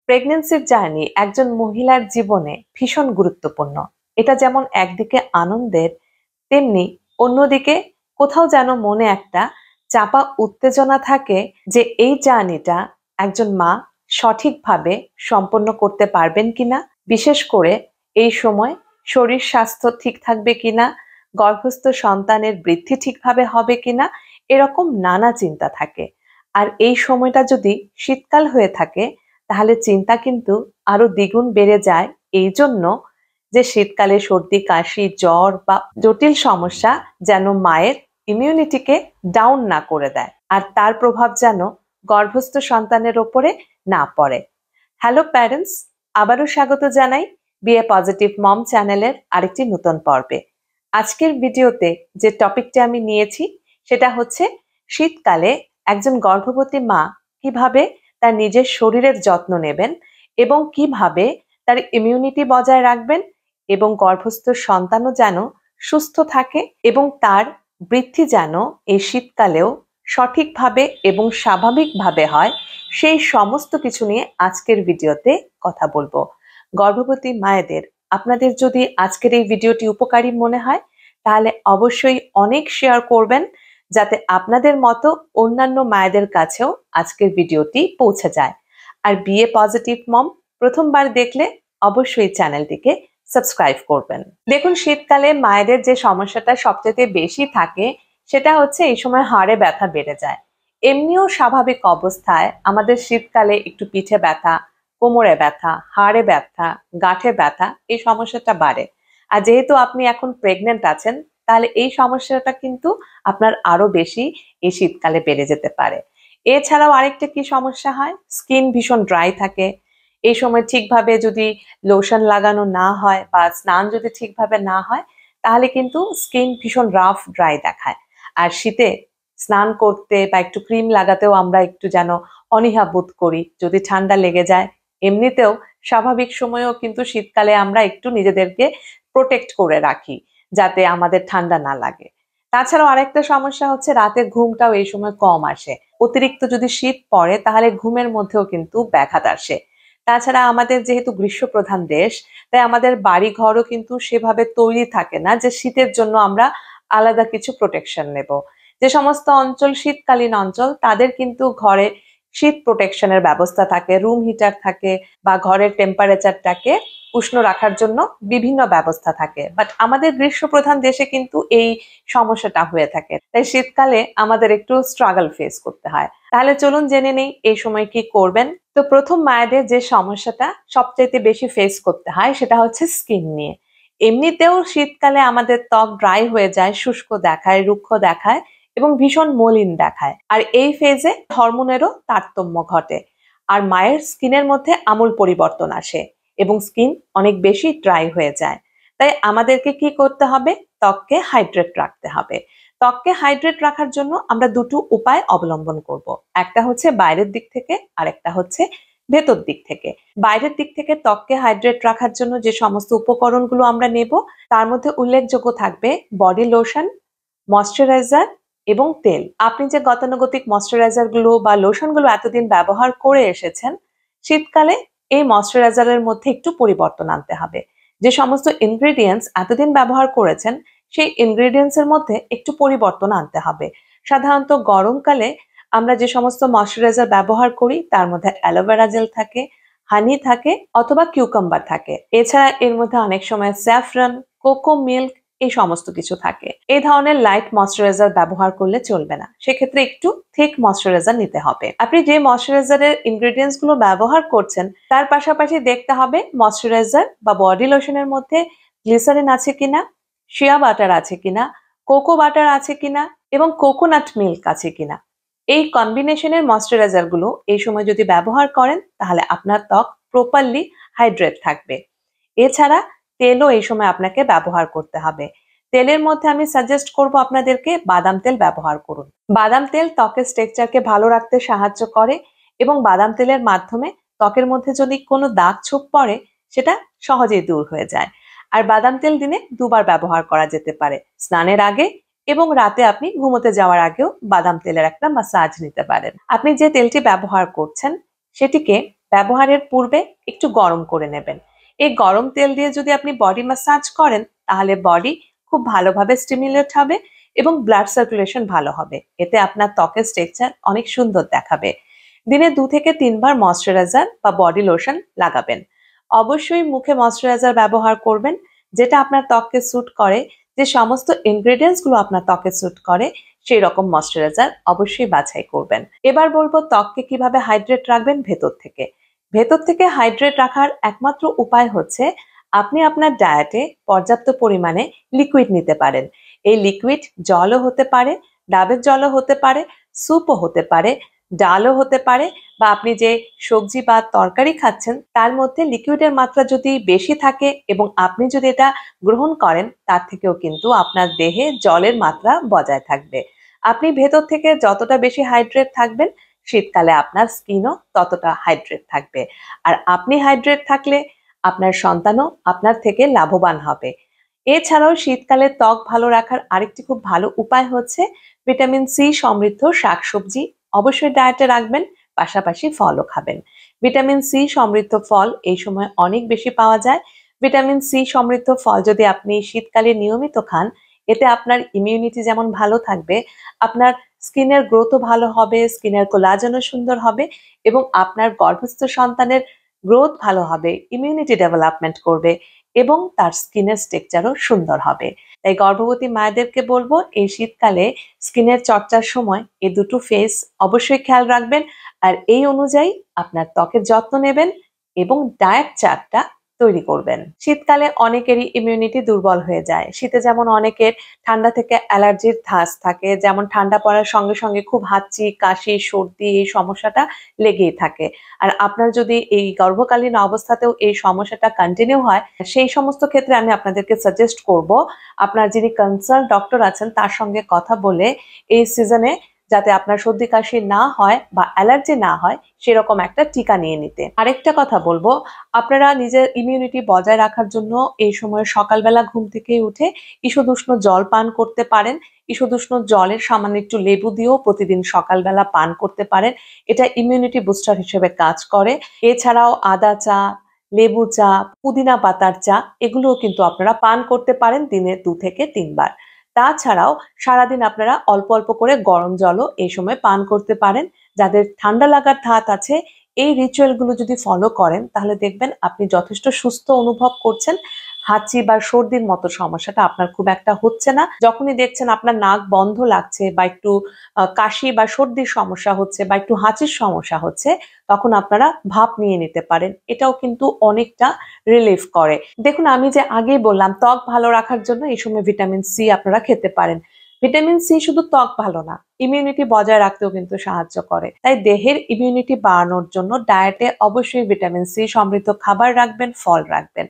প্রেগন্যান্সির journey একজন মহিলার জীবনে ভীষণ গুরুত্বপূর্ণ। এটা যেমন একদিকে আনন্দের, তেমনি অন্যদিকে কোথাও যেন মনে একটা চাপা উত্তেজনা থাকে যে এই জার্নিটা একজন মা সঠিকভাবে সম্পন্ন করতে পারবেন কিনা, বিশেষ করে এই সময় শরীর স্বাস্থ্য ঠিক থাকবে কিনা, গর্ভস্থ সন্তানের বৃদ্ধি ঠিকভাবে হবে কিনা, এরকম নানা চিন্তা থাকে। আর এই সময়টা যদি শীতকাল হয়ে থাকে তাহলে চিন্তা কিন্তু আরো দ্বিগুণ বেড়ে যায়, এই জন্য যে শীতকালে সর্দি কাশি জ্বর বা জটিল সমস্যা যেন মায়ের ইমিউনিটিকে ডাউন না করে দেয়, আর তার প্রভাব যেন গর্ভস্থ সন্তানের ওপরে না পড়ে। হ্যালো প্যারেন্টস, আবারও স্বাগত জানাই বিএ পজিটিভ মম চ্যানেলের আরেকটি নতুন পর্বে। আজকের ভিডিওতে যে টপিকটা আমি নিয়েছি সেটা হচ্ছে শীতকালে একজন গর্ভবতী মা কিভাবে তার নিজের শরীরের যত্ন নেবেন এবং কিভাবে তার ইমিউনিটি বজায় রাখবেন এবং গর্ভস্থ সন্তানও যেন সুস্থ থাকে এবং তার বৃদ্ধি যেন এই শীতকালেও সঠিকভাবে এবং স্বাভাবিকভাবে হয়, সেই সমস্ত কিছু নিয়ে আজকের ভিডিওতে কথা বলবো। গর্ভবতী মায়েদের, আপনাদের যদি আজকের এই ভিডিওটি উপকারী মনে হয় তাহলে অবশ্যই অনেক শেয়ার করবেন, যাতে আপনাদের মতো অন্যান্য মায়েদের কাছেও আজকের ভিডিওটি পৌঁছে যায়। আর বিএ পজিটিভ মম প্রথমবার দেখলে অবশ্যই চ্যানেলটিকে সাবস্ক্রাইব করবেন। দেখুন, শীতকালে মায়েদের যে সমস্যাটা সবচেয়ে বেশি থাকে সেটা হচ্ছে এই সময় হাড়ে ব্যথা বেড়ে যায়। এমনিও স্বাভাবিক অবস্থায় আমাদের শীতকালে একটু পিঠে ব্যথা, কোমরে ব্যথা, হাড়ে ব্যথা, গাঁঠে ব্যথা, এই সমস্যাটা বাড়ে। আর যেহেতু আপনি এখন প্রেগনেন্ট আছেন তাহলে এই সমস্যাটা কিন্তু আপনার আরো বেশি এই শীতকালে বেড়ে যেতে পারে। এছাড়াও আরেকটা কি সমস্যা হয়, স্কিন ভীষণ ড্রাই থাকে। এই সময় ঠিকভাবে যদি লোশন লাগানো না হয় বা স্নান যদি ঠিকভাবে না হয় তাহলে কিন্তু স্কিন ভীষণ রাফ ড্রাই দেখায়। আর শীতে স্নান করতে বা একটু ক্রিম লাগাতেও আমরা একটু যেন অনীহা বোধ করি, যদি ঠান্ডা লেগে যায়। এমনিতেও স্বাভাবিক সময়েও কিন্তু শীতকালে আমরা একটু নিজেদেরকে প্রোটেক্ট করে রাখি যাতে আমাদের ঠান্ডা না লাগে। তাছাড়াও আরেকটা সমস্যা হচ্ছে রাতের ঘুমটাও এই সময় কম আসে। অতিরিক্ত যদি শীত পড়ে তাহলে ঘুমের মধ্যেও কিন্তু ব্যাঘাত আসে। তাছাড়া আমাদের যেহেতু গ্রীষ্মপ্রধান দেশ, তাই আমাদের বাড়ি ঘরও কিন্তু সেভাবে তৈরি থাকে না যে শীতের জন্য আমরা আলাদা কিছু প্রোটেকশন নেব। যে সমস্ত অঞ্চল শীতকালীন অঞ্চল তাদের কিন্তু ঘরে শীত প্রোটেকশনের ব্যবস্থা থাকে, রুম হিটার থাকে বা ঘরের টেম্পারেচারটাকে উষ্ণ রাখার জন্য বিভিন্ন ব্যবস্থা থাকে। বাট আমাদের গ্রীষ্মপ্রধান দেশে কিন্তু এই সমস্যাটা হয়ে থাকে, তাই শীতকালে আমাদের একটু স্ট্রাগল ফেস করতে হয়। তাহলে চলুন জেনে নেই এই সময় কি করবেন। তো প্রথম মায়েদের যে সমস্যাটা সবচাইতে বেশি ফেস করতে হয় সেটা হচ্ছে স্কিন নিয়ে। এমনিতেও শীতকালে আমাদের ত্বক ড্রাই হয়ে যায়, শুষ্ক দেখায়, রুক্ষ দেখায় এবং ভীষণ মলিন দেখায়। আর এই ফেজে হরমোনেরও তারতম্য ঘটে আর মায়ের স্কিনের মধ্যে আমূল পরিবর্তন আসে এবং স্কিন অনেক বেশি ড্রাই হয়ে যায়। তাই আমাদেরকে কি করতে হবে, ত্বককে হাইড্রেট রাখতে হবে। ত্বককে হাইড্রেট রাখার জন্য আমরা দুটো উপায় অবলম্বন করব। একটা হচ্ছে বাইরের দিক থেকে আর একটা হচ্ছে ভেতর দিক থেকে। বাইরের দিক থেকে ত্বককে হাইড্রেট রাখার জন্য যে সমস্ত উপকরণগুলো আমরা নেব তার মধ্যে উল্লেখযোগ্য থাকবে বডি লোশন, ময়শ্চারাইজার এবং তেল। আপনি যে গতানুগতিক ময়শ্চারাইজার গুলো বা লোশন গুলো এতদিন ব্যবহার করে এসেছেন, শীতকালে এই ময়শ্চারাইজারের মধ্যে একটু পরিবর্তন আনতে হবে। যে সমস্ত ইনগ্রেডিয়েন্টস এতদিন ব্যবহার করেছেন সেই ইনগ্রেডিয়েন্টস এর মধ্যে একটু পরিবর্তন আনতে হবে। সাধারণত গরমকালে আমরা যে সমস্ত ময়শ্চারাইজার ব্যবহার করি তার মধ্যে অ্যালোভেরা জেল থাকে, হানি থাকে অথবা কিউকাম্বার থাকে। এছাড়া এর মধ্যে অনেক সময় স্যাফরন, কোকো মিল্ক এই সমস্ত কিছু থাকে। এই ধরনের লাইট ময়শ্চারাইজার ব্যবহার করলে চলবে না, সেক্ষেত্রে একটু থিক ময়শ্চারাইজার নিতে হবে। আপনি যে ময়শ্চারাইজারের ইনগ্রেডিয়েন্টস গুলো ব্যবহার করছেন তার পাশাপাশি দেখতে হবে ময়শ্চারাইজার বা বডি লোশনের মধ্যে গ্লিসারিন আছে কিনা, শিয়া বাটার আছে কিনা, কোকো বাটার আছে কিনা এবং কোকোনাট মিল্ক আছে কিনা। এই কম্বিনেশনের ময়শ্চারাইজার গুলো এই সময় যদি ব্যবহার করেন তাহলে আপনার ত্বক প্রপারলি হাইড্রেট থাকবে। এছাড়া তেলও এই সময় আপনাকে ব্যবহার করতে হবে। তেলের মধ্যে আমি সাজেস্ট করব আপনাদেরকে বাদাম তেল ব্যবহার করুন। বাদাম তেল ত্বকের স্ট্রাকচারকে ভালো রাখতে সাহায্য করে এবং বাদাম তেলের মাধ্যমে ত্বকের মধ্যে যদি কোনো দাগ ছোপ পড়ে সেটা সহজেই দূর হয়ে যায়। আর বাদাম তেল দিনে দুবার ব্যবহার করা যেতে পারে, স্নানের আগে এবং রাতে আপনি ঘুমোতে যাওয়ার আগেও বাদাম তেলের একটা মাসাজ নিতে পারেন। আপনি যে তেলটি ব্যবহার করছেন সেটিকে ব্যবহারের পূর্বে একটু গরম করে নেবেন। এই গরম তেল দিয়ে যদি আপনি বডি ম্যাসাজ করেন তাহলে বডি খুব ভালোভাবে স্টিমুলেট হবে এবং ব্লাড সার্কুলেশন ভালো হবে। এতে আপনার ত্বকের স্ট্রাকচার অনেক সুন্দর দেখাবে। দিনে 2 থেকে 3 বার ময়শ্চারাইজার বা বডি লোশন লাগাবেন। অবশ্যই মুখে ময়শ্চারাইজার ব্যবহার করবেন যেটা আপনার ত্বককে স্যুট করে, যে সমস্ত ইনগ্রেডিয়েন্টস গুলো আপনার ত্বকে স্যুট করে সেই রকম ময়শ্চারাইজার অবশ্যই বাছাই করবেন। এবার বলবো ত্বককে কিভাবে হাইড্রেট রাখবেন ভেতর থেকে। ভেতর থেকে হাইড্রেট রাখার একমাত্র উপায় হচ্ছে আপনি আপনার ডায়েটে পর্যাপ্ত পরিমাণে লিকুইড নিতে পারেন। এই লিকুইড জলও হতে পারে, ডাবের জলও হতে পারে, স্যুপও হতে পারে, ডালও হতে পারে, বা আপনি যে সবজি বা তরকারি খাচ্ছেন তার মধ্যে লিকুইডের মাত্রা যদি বেশি থাকে এবং আপনি যদি এটা গ্রহণ করেন তার থেকেও কিন্তু আপনার দেহে জলের মাত্রা বজায় থাকবে। আপনি ভেতর থেকে যতটা বেশি হাইড্রেট থাকবেন শীতকালে আপনার স্কিনও ততটা হাইড্রেট থাকবে। আর আপনি হাইড্রেট থাকলে আপনার সন্তানও আপনার থেকে লাভবান হবে। এছাড়াও শীতকালে ত্বক ভালো রাখার আরেকটি খুব ভালো উপায় হচ্ছে ভিটামিন সি সমৃদ্ধ শাকসবজি অবশ্যই ডায়েটে রাখবেন, পাশাপাশি ফলও খাবেন। ভিটামিন সি সমৃদ্ধ ফল এই সময় অনেক বেশি পাওয়া যায়। ভিটামিন সি সমৃদ্ধ ফল যদি আপনি শীতকালে নিয়মিত খান, এতে আপনার ইমিউনিটি যেমন ভালো থাকবে, আপনার স্কিনের গ্রোথও ভালো হবে, স্কিনের কোলাজেনও সুন্দর হবে এবং আপনার গর্ভস্থ সন্তানের গ্রোথ ভালো হবে, ইমিউনিটি ডেভেলপমেন্ট করবে এবং তার স্কিনের স্ট্রাকচারও সুন্দর হবে। তাই গর্ভবতী মায়েদেরকে বলবো এই শীতকালে স্কিনের চর্চার সময় এই দুটো ফেস অবশ্যই খেয়াল রাখবেন আর এই অনুযায়ী আপনার ত্বকের যত্ন নেবেন এবং ডায়েট চার্টটা তৈরি করবেন। শীতকালে অনেকেরই ইমিউনিটি দুর্বল হয়ে যায়। শীতে যেমন অনেকের ঠান্ডা থেকে অ্যালার্জির ধাঁচ থাকে, যেমন ঠান্ডা পড়ার সঙ্গে সঙ্গে খুব হাঁচি, কাশি, সর্দি এই সমস্যাটা লেগেই থাকে। আর আপনার যদি এই গর্ভকালীন অবস্থাতেও এই সমস্যাটা কন্টিনিউ হয়, সেই সমস্ত ক্ষেত্রে আমি আপনাদেরকে সাজেস্ট করব আপনার যিনি কনসার্ন ডক্টর আছেন তার সঙ্গে কথা বলে এই সিজনে যাতে আপনার সর্দি কাশি না হয় বা অ্যালার্জি না হয় সেরকম একটা টিকা নিয়ে নিতে। আরেকটা কথা বলবো, আপনারা নিজের ইমিউনিটি বজায় রাখার জন্য এই সময় সকালবেলা ঘুম থেকে উঠে ঈষদুষ্ণ জল পান করতে পারেন। ঈষদুষ্ণ জলের সামান্য একটু লেবু দিয়েও প্রতিদিন সকালবেলা পান করতে পারেন। এটা ইমিউনিটি বুস্টার হিসেবে কাজ করে। এছাড়াও আদা চা, লেবু চা, পুদিনা পাতার চা এগুলোও কিন্তু আপনারা পান করতে পারেন দিনে 2 থেকে 3 বার। তাছাড়াও সারাদিন আপনারা অল্প অল্প করে গরম জলও এই সময় পান করতে পারেন। যাদের ঠান্ডা লাগার ধাত আছে এই রিচুয়াল গুলো যদি ফলো করেন তাহলে দেখবেন আপনি যথেষ্ট সুস্থ অনুভব করছেন। হাঁচি বা সর্দির মতো সমস্যাটা আপনার খুব একটা হচ্ছে না। যখনই দেখছেন আপনার নাক বন্ধ লাগছে বা একটু কাশি বা সর্দির সমস্যা হচ্ছে বা একটু হাঁচির সমস্যা হচ্ছে, তখন আপনারা ভাপ নিয়ে নিতে পারেন। এটাও কিন্তু অনেকটা রিলিফ করে। দেখুন আমি যে আগেই বললাম ত্বক ভালো রাখার জন্য এই সময় ভিটামিন সি আপনারা খেতে পারেন। ভিটামিন সি শুধু ত্বক ভালো না, ইমিউনিটি বজায় রাখতেও কিন্তু সাহায্য করে। তাই দেহের ইমিউনিটি বাড়ানোর জন্য ডায়েটে অবশ্যই ভিটামিন সি সমৃদ্ধ খাবার রাখবেন, ফল রাখবেন।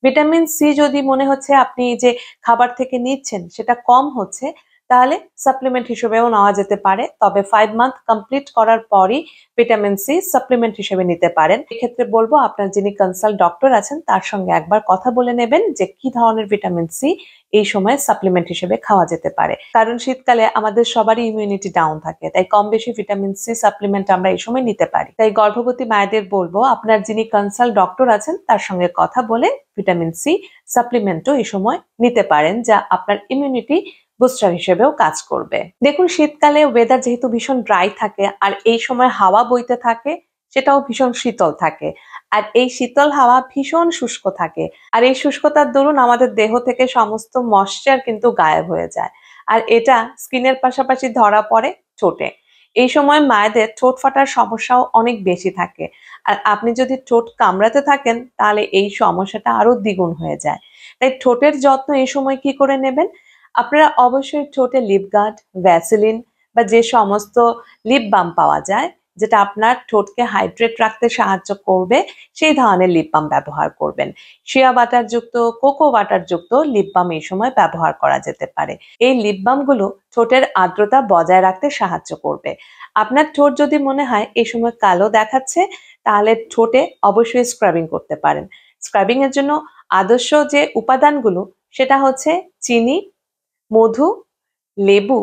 ভিটামিন সি যদি মনে হচ্ছে আপনি যে খাবার থেকে নিচ্ছেন সেটা কম হচ্ছে, তাহলে সাপ্লিমেন্ট হিসেবেও নেওয়া যেতে পারে। তবে 5 মান্থ কমপ্লিট করার পরই ভিটামিন সি সাপ্লিমেন্ট হিসেবে নিতে পারেন। এক্ষেত্রে বলবো আপনার যিনি কনসাল্ট ডক্টর আছেন তার সঙ্গে একবার কথা বলে নেবেন যে কি ধরনের ভিটামিন সি এই সময় সাপ্লিমেন্ট হিসেবে খাওয়া যেতে পারে। কারণ শীতকালে আমাদের সবারই ইমিউনিটি ডাউন থাকে, তাই কম বেশি ভিটামিন সি সাপ্লিমেন্ট আমরা এই সময় নিতে পারি। তাই গর্ভবতী মায়েদের বলবো আপনার যিনি কনসাল্ট ডক্টর আছেন তার সঙ্গে কথা বলে ভিটামিন সি সাপ্লিমেন্টও এই সময় নিতে পারেন, যা আপনার ইমিউনিটি বুস্টার হিসেবেও কাজ করবে। দেখুন শীতকালে ওয়েদার যেহেতু ভীষণ ড্রাই থাকে আর এই সময় হাওয়া বইতে থাকে, সেটাও ভীষণ শীতল থাকে। আর এই শীতল হাওয়া ভীষণ শুষ্ক থাকে। আর এই শুষ্কতার দরুন আমাদের দেহ থেকে সমস্ত ময়েশ্চার কিন্তু গায়েব হয়ে যায়। আর এটা স্কিনের পাশাপাশি ধরা পড়ে ঠোঁটে। এই সময় মায়েদের ঠোঁট ফাটার সমস্যাও অনেক বেশি থাকে। আর আপনি যদি ঠোঁট কামড়াতে থাকেন তাহলে এই সমস্যাটা আরো দ্বিগুণ হয়ে যায়। তাই ঠোঁটের যত্ন এই সময় কি করে নেবেন? আপনারা অবশ্যই ঠোঁটে লিপ গার্ড, ভ্যাসলিন বা যে সমস্ত লিপ বাম পাওয়া যায় যেটা আপনার ঠোঁটকে হাইড্রেট রাখতে সাহায্য করবে সেই ধরনের লিপ বাম ব্যবহার করবেন। শিয়া বাটার যুক্ত, কোকো বাটার যুক্ত লিপ বাম এই সময় ব্যবহার করা যেতে পারে। এই লিপ বাম গুলো ঠোঁটের আর্দ্রতা বজায় রাখতে সাহায্য করবে। আপনার ঠোঁট যদি মনে হয় এই সময় কালো দেখাচ্ছে তাহলে ঠোঁটে অবশ্যই স্ক্রাবিং করতে পারেন। স্ক্রাবিং এর জন্য আদর্শ যে উপাদানগুলো সেটা হচ্ছে চিনি, মধু, লেবু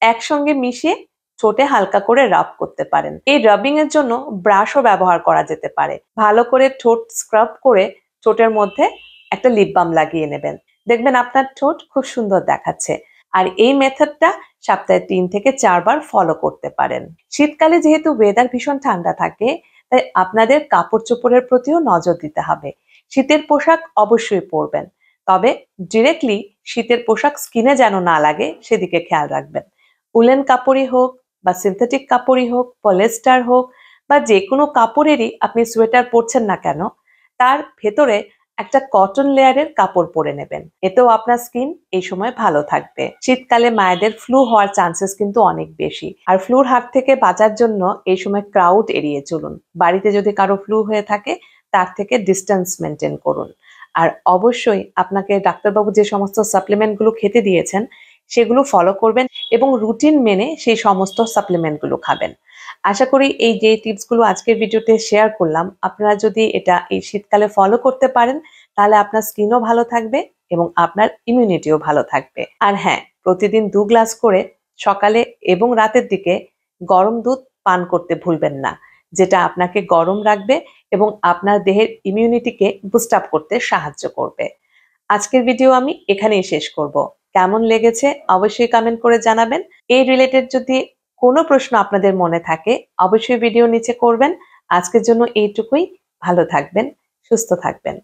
একসঙ্গে মিশিয়ে ঠোঁটে হালকা করে রাব করতে পারেন। এই রাবিং এর জন্য ব্রাশও ব্যবহার করা যেতে পারে। ভালো করে ঠোঁট স্ক্রাব করে ঠোঁটের মধ্যে একটা লিপ বাম লাগিয়ে নেবেন। দেখবেন আপনার ঠোঁট খুব সুন্দর দেখাচ্ছে। আর এই মেথডটা সপ্তাহে 3 থেকে 4 বার ফলো করতে পারেন। শীতকালে যেহেতু ওয়েদার ভীষণ ঠান্ডা থাকে, তাই আপনাদের কাপড় চোপড়ের প্রতিও নজর দিতে হবে। শীতের পোশাক অবশ্যই পরবেন, তবে ডিরেক্টলি শীতের পোশাক স্কিনে যেন না লাগে সেদিকে খেয়াল রাখবেন। উলেন কাপড়ই হোক বা সিনথেটিক কাপড়ই হোক, পলিয়েস্টার হোক বা যে কোনো কাপড়েরই আপনি সোয়েটার পরছেন না কেন, তার ভেতরে একটা কটন লেয়ারের কাপড় পরে নেবেন। এতেও আপনার স্কিন এই সময় ভালো থাকবে। শীতকালে মায়েদের ফ্লু হওয়ার চান্সেস কিন্তু অনেক বেশি, আর ফ্লুর হাত থেকে বাঁচার জন্য এই সময় ক্রাউড এড়িয়ে চলুন। বাড়িতে যদি কারো ফ্লু হয়ে থাকে তার থেকে ডিস্টেন্স মেনটেন করুন। আর অবশ্যই আপনাকে ডাক্তারবাবু যে সমস্ত সাপ্লিমেন্টগুলো খেতে দিয়েছেন সেগুলো ফলো করবেন এবং রুটিন মেনে সেই সমস্ত সাপ্লিমেন্টগুলো খাবেন। আশা করি এই যে টিপসগুলো আজকের ভিডিওতে শেয়ার করলাম, আপনারা যদি এটা এই শীতকালে ফলো করতে পারেন তাহলে আপনার স্কিনও ভালো থাকবে এবং আপনার ইমিউনিটিও ভালো থাকবে। আর হ্যাঁ, প্রতিদিন 2 গ্লাস করে সকালে এবং রাতের দিকে গরম দুধ পান করতে ভুলবেন না, যেটা আপনাকে গরম রাখবে এবং আপনার দেহের ইমিউনিটিকে বুস্ট আপ করতে সাহায্য করবে। আজকের ভিডিও আমি এখানেই শেষ করব। কেমন লেগেছে অবশ্যই কমেন্ট করে জানাবেন। এই রিলেটেড যদি কোনো প্রশ্ন আপনাদের মনে থাকে অবশ্যই ভিডিও নিচে করবেন। আজকের জন্য এইটুকুই। ভালো থাকবেন, সুস্থ থাকবেন।